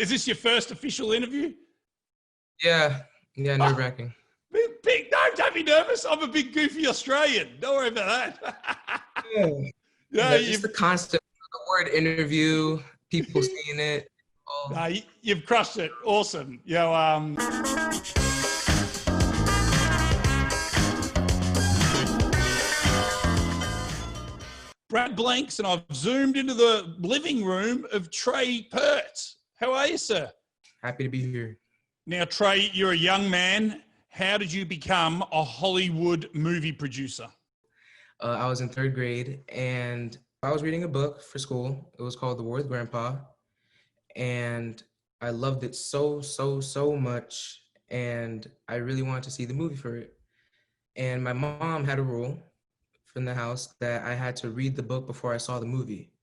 Is this your first official interview? Yeah, nerve-wracking. Big, no, don't be nervous. I'm a big goofy Australian. Don't worry about that. Yeah, just the constant, the word interview, people seeing it. Oh. No, you've crushed it. Awesome. Brad Blanks, and I've zoomed into the living room of Tre Peart. How are you, sir? Happy to be here. Now, Tre, you're a young man. How did you become a Hollywood movie producer? I was in 3rd grade, and I was reading a book for school. It was called The War with Grandpa, and I loved it so much, and I really wanted to see the movie for it. And my mom had a rule from the house that I had to read the book before I saw the movie.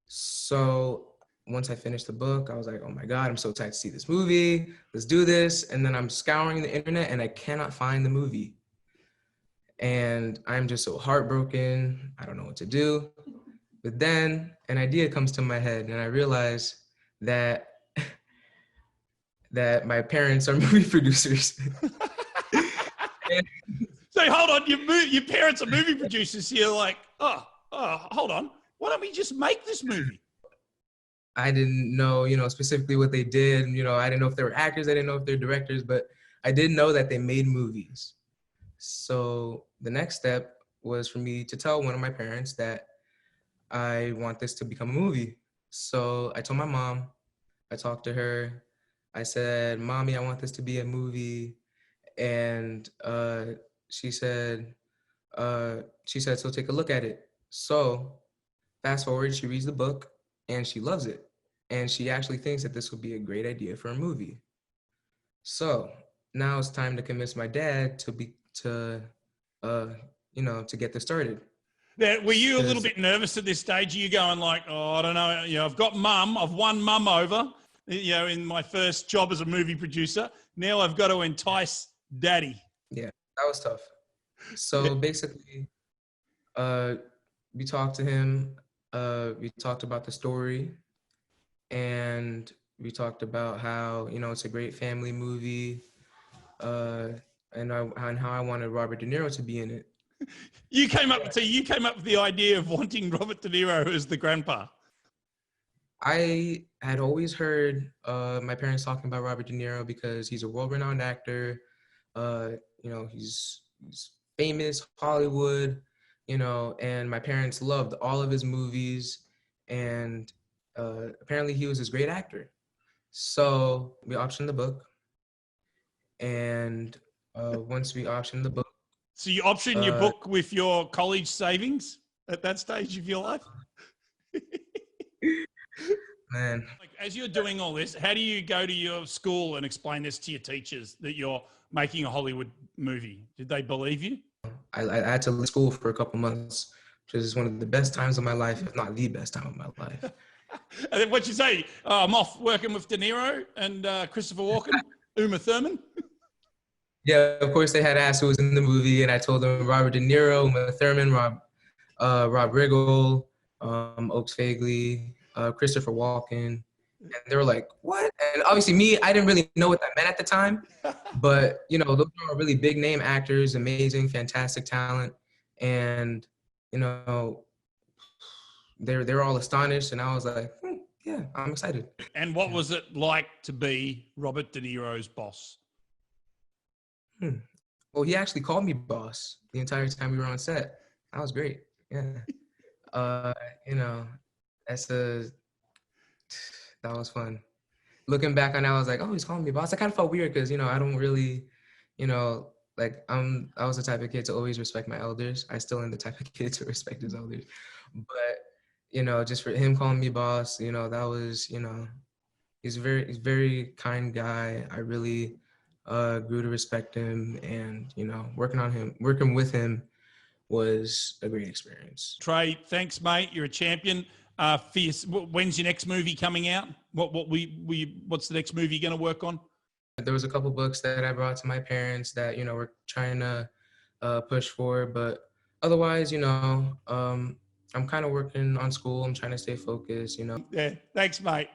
So once I finished the book, I was like, oh my God, I'm so excited to see this movie. Let's do this. And then I'm scouring the internet and I cannot find the movie. And I'm just so heartbroken. I don't know what to do. But then an idea comes to my head and I realize that that my parents are movie producers. So hold on, your parents are movie producers. So you're like, oh, hold on. Why don't we just make this movie? I didn't know, specifically what they did. I didn't know if they were actors. I didn't know if they're directors, but I did know that they made movies. So the next step was for me to tell one of my parents that I want this to become a movie. So I told my mom, I talked to her. I said, Mommy, I want this to be a movie. And she said, so take a look at it. So fast forward, she reads the book and she loves it. And she actually thinks that this would be a great idea for a movie. So now it's time to convince my dad to get this started. Now, were you a little bit nervous at this stage? Are you going like, oh, I don't know, I've got mum, I've won mum over, in my first job as a movie producer. Now I've got to entice daddy. Yeah, that was tough. So basically, we talked to him, we talked about the story, and we talked about how, it's a great family movie, and how I wanted Robert De Niro to be in it. You came up with the idea of wanting Robert De Niro as the grandpa. I had always heard my parents talking about Robert De Niro because he's a world-renowned actor. He's famous, Hollywood, and my parents loved all of his movies, and apparently he was this great actor. So we optioned the book, and once we optioned the book. So you optioned your book with your college savings at that stage of your life? Man. Like, as you're doing all this, how do you go to your school and explain this to your teachers that you're making a Hollywood movie? Did they believe you? I had to leave school for a couple months, which is one of the best times of my life, if not the best time of my life. And then what'd you say? Oh, I'm off working with De Niro and Christopher Walken, Uma Thurman? Yeah, of course they had asked who was in the movie, and I told them Robert De Niro, Uma Thurman, Rob Riggle, Oaks Fagley, Christopher Walken, and they were like, "What?" And obviously, me, I didn't really know what that meant at the time, but those are really big name actors, amazing, fantastic talent, and they're all astonished, and I was like, "Yeah, I'm excited." And what was it like to be Robert De Niro's boss? Well, he actually called me boss the entire time we were on set. That was great. Yeah. That was fun. Looking back on it, I was like, oh, he's calling me boss. I kind of felt weird because, I don't really, I was the type of kid to always respect my elders. I still am the type of kid to respect his elders. But, just for him calling me boss, that was, he's a very kind guy. I really grew to respect him, and working with him was a great experience. Tre, thanks, mate. You're a champion. When's your next movie coming out? What's the next movie you're going to work on? There was a couple books that I brought to my parents that we're trying to push for, but otherwise, I'm kind of working on school. I'm trying to stay focused. Yeah, thanks, mate.